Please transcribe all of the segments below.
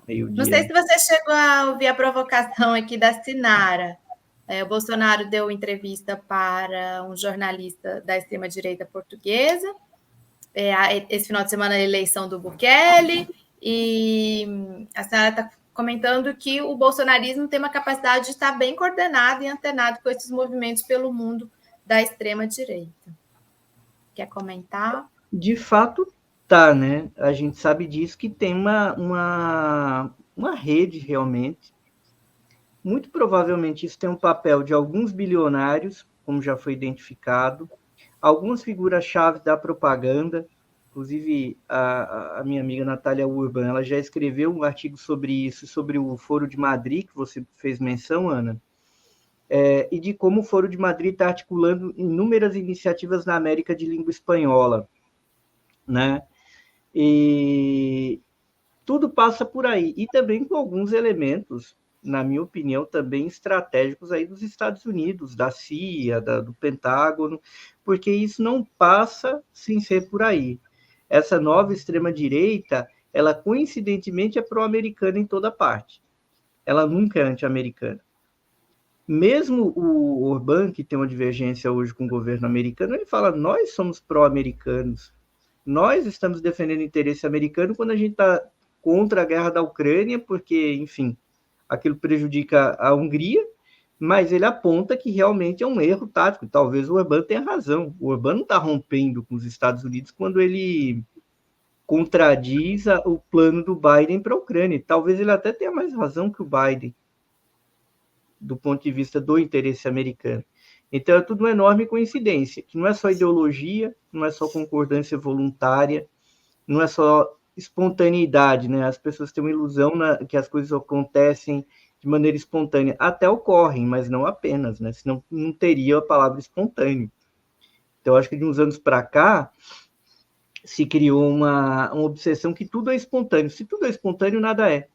Não sei se você chegou a ouvir a provocação aqui da Sinara. O Bolsonaro deu entrevista para um jornalista da extrema-direita portuguesa. Esse final de semana, a eleição do Bukele. E a Sinara está comentando que o bolsonarismo tem uma capacidade de estar bem coordenado e antenado com esses movimentos pelo mundo da extrema-direita. Quer comentar? De fato, tá, né? A gente sabe disso, que tem uma rede realmente. Muito provavelmente isso tem um papel de alguns bilionários, como já foi identificado, algumas figuras-chave da propaganda, inclusive a minha amiga Natália Urban, ela já escreveu um artigo sobre isso, sobre o Foro de Madrid, que você fez menção, Ana, e de como o Foro de Madrid está articulando inúmeras iniciativas na América de língua espanhola, né? E tudo passa por aí, e também com alguns elementos, na minha opinião, também estratégicos aí dos Estados Unidos, da CIA, do Pentágono, porque isso não passa sem ser por aí. Essa nova extrema-direita, ela coincidentemente é pró-americana em toda parte. Ela nunca é anti-americana. Mesmo o Orbán, que tem uma divergência hoje com o governo americano, ele fala, nós somos pró-americanos, nós estamos defendendo o interesse americano quando a gente está contra a guerra da Ucrânia, porque, enfim, aquilo prejudica a Hungria, mas ele aponta que realmente é um erro tático. Talvez o Orbán tenha razão. O Orbán não está rompendo com os Estados Unidos quando ele contradiz o plano do Biden para a Ucrânia. Talvez ele até tenha mais razão que o Biden, do ponto de vista do interesse americano. Então, é tudo uma enorme coincidência, que não é só ideologia, não é só concordância voluntária, não é só espontaneidade, né? As pessoas têm uma ilusão que as coisas acontecem de maneira espontânea. Até ocorrem, mas não apenas, né? Senão não teria a palavra espontâneo. Então, acho que de uns anos para cá, se criou uma obsessão que tudo é espontâneo. Se tudo é espontâneo, nada é.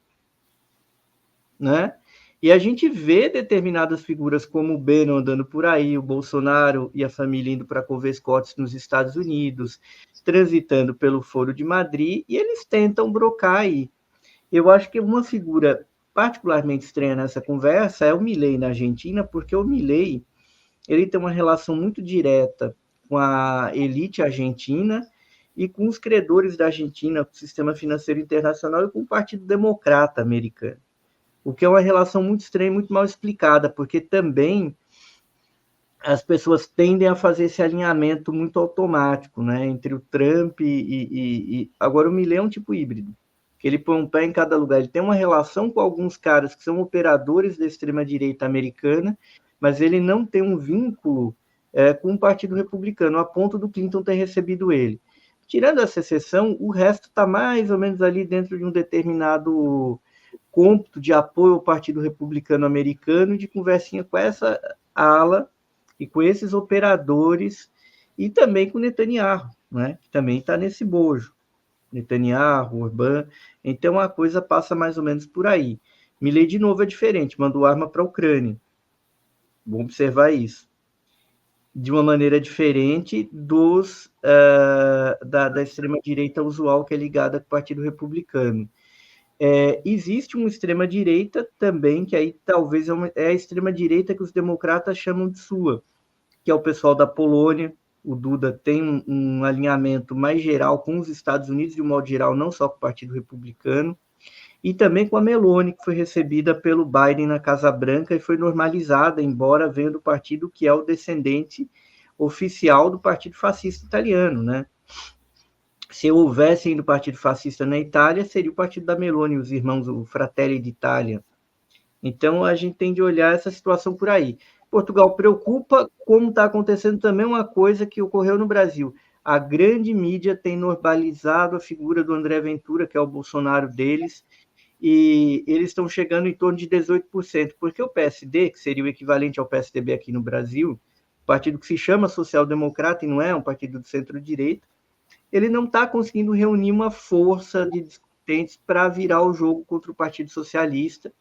Né? E a gente vê determinadas figuras como o Bannon andando por aí, o Bolsonaro e a família indo para Covescotes nos Estados Unidos, transitando pelo Foro de Madrid, e eles tentam brocar aí. Eu acho que uma figura particularmente estranha nessa conversa é o Milei na Argentina, porque o Milei ele tem uma relação muito direta com a elite argentina e com os credores da Argentina, com o sistema financeiro internacional e com o Partido Democrata americano. O que é uma relação muito estranha e muito mal explicada, porque também as pessoas tendem a fazer esse alinhamento muito automático, né, entre o Trump e... Agora, o Milei é um tipo híbrido, que ele põe um pé em cada lugar. Ele tem uma relação com alguns caras que são operadores da extrema-direita americana, mas ele não tem um vínculo com o Partido Republicano, a ponto do Clinton ter recebido ele. Tirando essa exceção, o resto está mais ou menos ali dentro de um determinado cômputo de apoio ao Partido Republicano Americano e de conversinha com essa ala e com esses operadores e também com Netanyahu, né, que também está nesse bojo. Netanyahu, Orbán. Então a coisa passa mais ou menos por aí. Milei, de novo, é diferente, mandou arma para a Ucrânia. Vamos observar isso. De uma maneira diferente da extrema-direita usual, que é ligada com o Partido Republicano. Existe uma extrema-direita também, que aí talvez é a extrema-direita que os democratas chamam de sua, que é o pessoal da Polônia. O Duda tem um alinhamento mais geral com os Estados Unidos, de um modo geral, não só com o Partido Republicano, e também com a Meloni, que foi recebida pelo Biden na Casa Branca e foi normalizada, embora venha do partido que é o descendente oficial do Partido Fascista Italiano, né? Se houvesse ainda o Partido Fascista na Itália, seria o partido da Meloni, os irmãos, o Fratelli d'Italia. Então, a gente tem de olhar essa situação por aí. Portugal preocupa, como está acontecendo também uma coisa que ocorreu no Brasil. A grande mídia tem normalizado a figura do André Ventura, que é o Bolsonaro deles, e eles estão chegando em torno de 18%, porque o PSD, que seria o equivalente ao PSDB aqui no Brasil, partido que se chama social-democrata e não é um partido de centro-direita, ele não está conseguindo reunir uma força de discutentes para virar o jogo contra o Partido Socialista,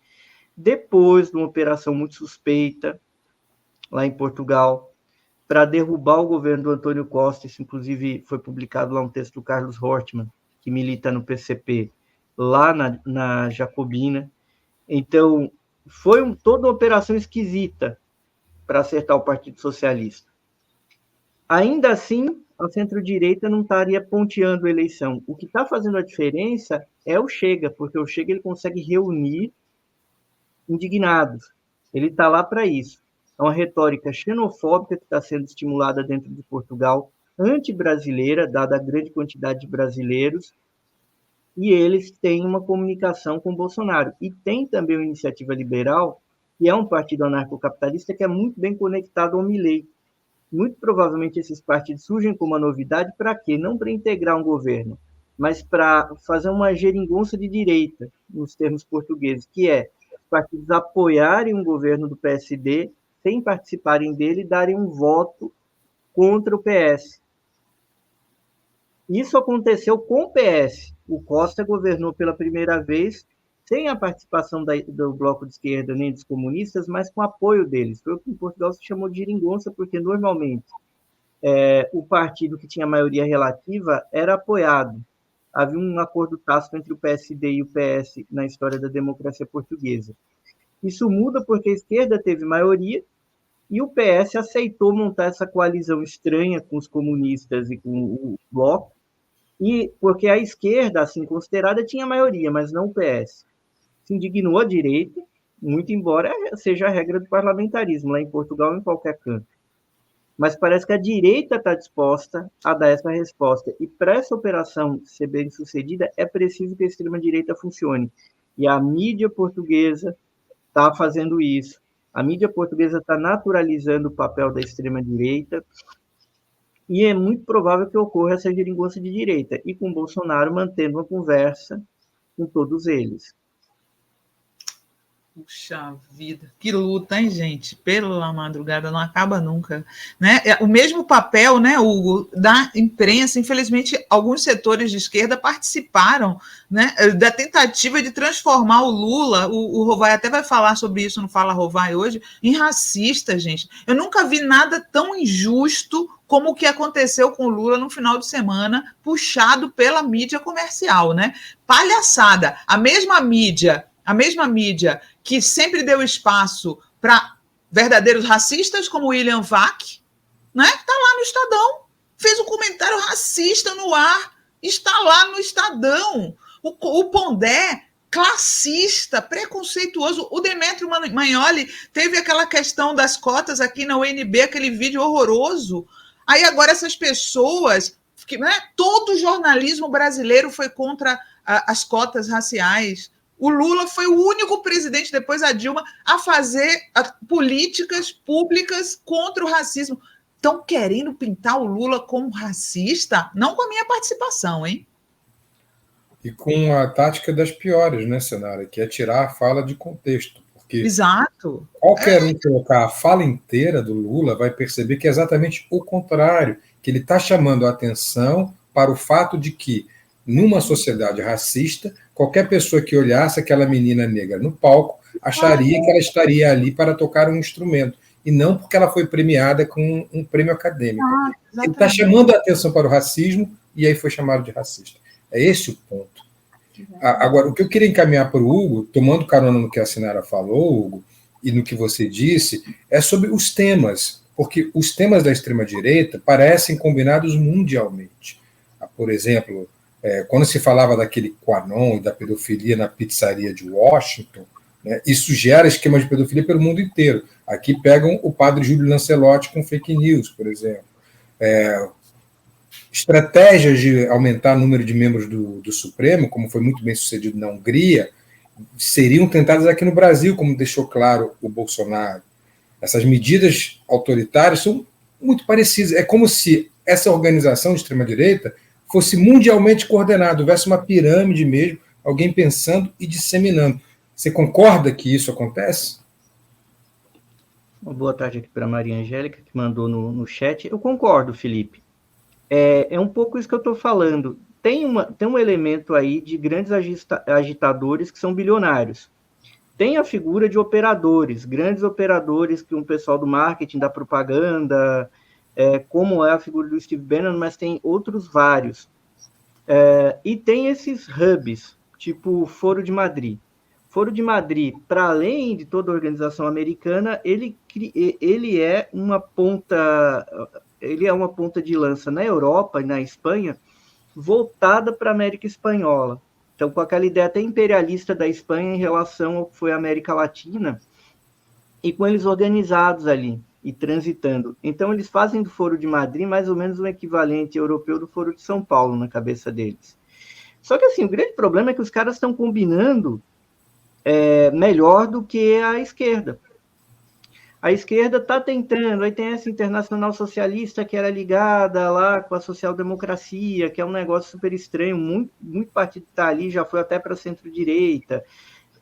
depois de uma operação muito suspeita lá em Portugal, para derrubar o governo do Antônio Costa. Isso, inclusive, foi publicado lá um texto do Carlos Hortmann, que milita no PCP. lá na Jacobina. Então, foi toda uma operação esquisita para acertar o Partido Socialista. Ainda assim, a centro-direita não estaria ponteando a eleição. O que está fazendo a diferença é o Chega, porque o Chega ele consegue reunir indignados. Ele está lá para isso. É uma retórica xenofóbica que está sendo estimulada dentro de Portugal, anti-brasileira, dada a grande quantidade de brasileiros, e eles têm uma comunicação com o Bolsonaro. E tem também a Iniciativa Liberal, que é um partido anarcocapitalista que é muito bem conectado ao Milei. Muito provavelmente esses partidos surgem como uma novidade para quê? Não para integrar um governo, mas para fazer uma geringonça de direita, nos termos portugueses, que é os partidos apoiarem um governo do PSD sem participarem dele e darem um voto contra o PS. Isso aconteceu com o PS. O Costa governou pela primeira vez sem a participação do bloco de esquerda nem dos comunistas, mas com apoio deles. Foi o que em Portugal se chamou de geringonça, porque normalmente o partido que tinha maioria relativa era apoiado. Havia um acordo tácito entre o PSD e o PS na história da democracia portuguesa. Isso muda porque a esquerda teve maioria e o PS aceitou montar essa coalizão estranha com os comunistas e com o bloco, e porque a esquerda, assim considerada, tinha maioria, mas não o PS. Se indignou a direita, muito embora seja a regra do parlamentarismo, lá em Portugal ou em qualquer canto. Mas parece que a direita está disposta a dar essa resposta. E para essa operação ser bem sucedida, é preciso que a extrema-direita funcione. E a mídia portuguesa está fazendo isso. A mídia portuguesa está naturalizando o papel da extrema-direita, e é muito provável que ocorra essa geringonça de direita, e com Bolsonaro mantendo uma conversa com todos eles. Puxa vida, que luta, hein, gente? Pela madrugada, não acaba nunca. Né? O mesmo papel, né, Hugo, da imprensa, infelizmente, alguns setores de esquerda participaram, né, da tentativa de transformar o Lula, o Rovai até vai falar sobre isso no Fala Rovai hoje, em racista, gente. Eu nunca vi nada tão injusto como o que aconteceu com o Lula no final de semana, puxado pela mídia comercial, né? Palhaçada. A mesma mídia que sempre deu espaço para verdadeiros racistas, como William Vac, né? Está lá no Estadão, fez um comentário racista no ar, está lá no Estadão. O Pondé, classista, preconceituoso. O Demetrio Magnoli teve aquela questão das cotas aqui na UNB, aquele vídeo horroroso. Aí agora essas pessoas, né? Todo o jornalismo brasileiro foi contra as cotas raciais. O Lula foi o único presidente, depois a Dilma, a fazer políticas públicas contra o racismo. Estão querendo pintar o Lula como racista? Não com a minha participação, hein? E com a tática das piores, né, Senara? Que é tirar a fala de contexto. Porque exato. Qualquer um colocar a fala inteira do Lula vai perceber que é exatamente o contrário, que ele está chamando a atenção para o fato de que, numa sociedade racista, qualquer pessoa que olhasse aquela menina negra no palco acharia que ela estaria ali para tocar um instrumento, e não porque ela foi premiada com um prêmio acadêmico. Ele está chamando a atenção para o racismo e aí foi chamado de racista. É esse o ponto. Agora, o que eu queria encaminhar para o Hugo, tomando carona no que a Sinara falou, Hugo, e no que você disse, é sobre os temas, porque os temas da extrema-direita parecem combinados mundialmente. Por exemplo, quando se falava daquele QAnon e da pedofilia na pizzaria de Washington, né, isso gera esquemas de pedofilia pelo mundo inteiro. Aqui pegam o padre Júlio Lancelotti com fake news, por exemplo. Estratégias de aumentar o número de membros do Supremo, como foi muito bem sucedido na Hungria, seriam tentadas aqui no Brasil, como deixou claro o Bolsonaro. Essas medidas autoritárias são muito parecidas. É como se essa organização de extrema-direita fosse mundialmente coordenada, houvesse uma pirâmide mesmo, alguém pensando e disseminando. Você concorda que isso acontece? Uma boa tarde aqui para a Maria Angélica, que mandou no chat. Eu concordo, Felipe. É um pouco isso que eu estou falando. Tem um elemento aí de grandes agitadores que são bilionários. Tem a figura de operadores, grandes operadores que um pessoal do marketing, da propaganda, como é a figura do Steve Bannon, mas tem outros vários. E tem esses hubs, tipo o Foro de Madrid. Foro de Madrid, para além de toda a organização americana, ele é uma ponta de lança na Europa e na Espanha, voltada para a América Espanhola. Então, com aquela ideia até imperialista da Espanha em relação ao que foi a América Latina, e com eles organizados ali e transitando. Então, eles fazem do Foro de Madrid mais ou menos um equivalente europeu do Foro de São Paulo na cabeça deles. Só que, assim, o grande problema é que os caras estão combinando melhor do que a esquerda. A esquerda está tentando, aí tem essa Internacional Socialista que era ligada lá com a social-democracia, que é um negócio super estranho, muito partido está ali, já foi até para a centro-direita.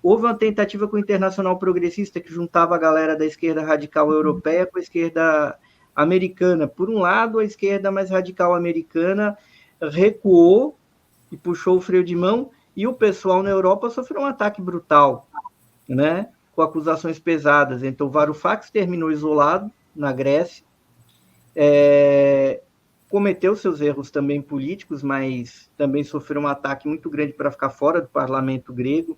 Houve uma tentativa com o Internacional Progressista que juntava a galera da esquerda radical europeia com a esquerda americana. Por um lado, a esquerda mais radical americana recuou e puxou o freio de mão, e o pessoal na Europa sofreu um ataque brutal, né? Com acusações pesadas. Então, Varoufakis terminou isolado na Grécia, cometeu seus erros também políticos, mas também sofreu um ataque muito grande para ficar fora do parlamento grego.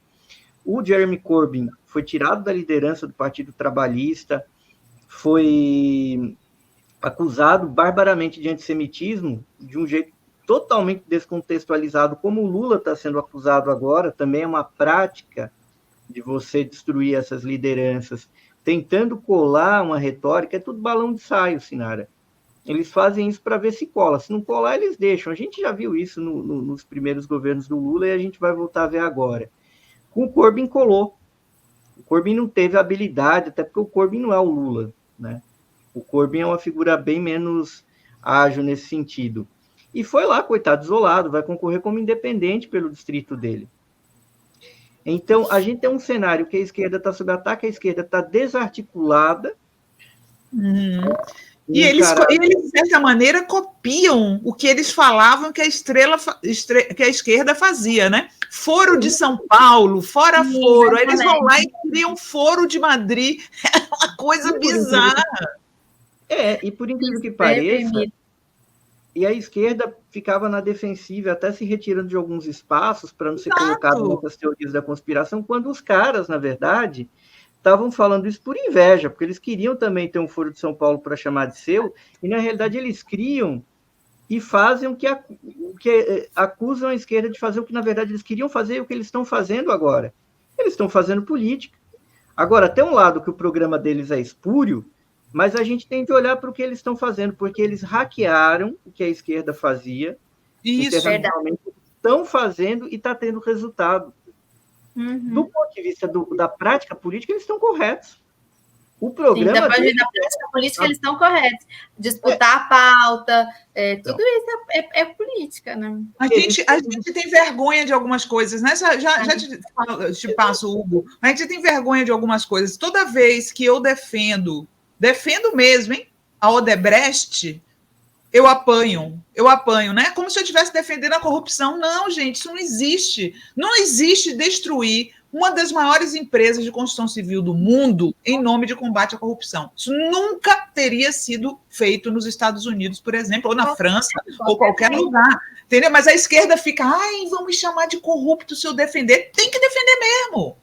O Jeremy Corbyn foi tirado da liderança do Partido Trabalhista, foi acusado barbaramente de antissemitismo, de um jeito totalmente descontextualizado, como o Lula está sendo acusado agora. Também é uma prática de você destruir essas lideranças, tentando colar uma retórica. É tudo balão de ensaio, Sinara. Eles fazem isso para ver se cola. Se não colar, eles deixam. A gente já viu isso nos primeiros governos do Lula e a gente vai voltar a ver agora. Com o Corbyn colou. O Corbyn não teve habilidade, até porque o Corbyn não é o Lula, né? O Corbyn é uma figura bem menos ágil nesse sentido. E foi lá, coitado, isolado, vai concorrer como independente pelo distrito dele. Então, a gente tem um cenário que a esquerda está sob ataque, a esquerda está desarticulada. E eles, de certa maneira, copiam o que eles falavam que a esquerda fazia, né? Foro de São Paulo, fora foro. Aí eles vão lá e criam Foro de Madrid. É uma coisa bizarra. E por incrível que pareça, e a esquerda ficava na defensiva, até se retirando de alguns espaços para não ser colocado nessas teorias da conspiração, quando os caras, na verdade, estavam falando isso por inveja, porque eles queriam também ter um Foro de São Paulo para chamar de seu, e na realidade eles criam e fazem o que acusam a esquerda de fazer, o que na verdade eles queriam fazer e o que eles estão fazendo agora. Eles estão fazendo política. Agora, tem um lado que o programa deles é espúrio, mas a gente tem que olhar para o que eles estão fazendo, porque eles hackearam o que a esquerda fazia, isso, internacionalmente estão fazendo e está tendo resultado. Do ponto de vista da prática política, eles estão corretos. O programa. Da prática política, eles estão corretos. Disputar a pauta, tudo isso é política, né? A gente tem vergonha de algumas coisas, né? Já te passo, Hugo. A gente tem vergonha de algumas coisas. Toda vez que eu defendo mesmo, hein? A Odebrecht, eu apanho, né? Como se eu estivesse defendendo a corrupção. Não, gente, isso não existe. Não existe destruir uma das maiores empresas de construção civil do mundo em nome de combate à corrupção. Isso nunca teria sido feito nos Estados Unidos, por exemplo, ou na França, ou qualquer lugar. Entendeu? Mas a esquerda fica, vamos chamar de corrupto se eu defender. Tem que defender mesmo.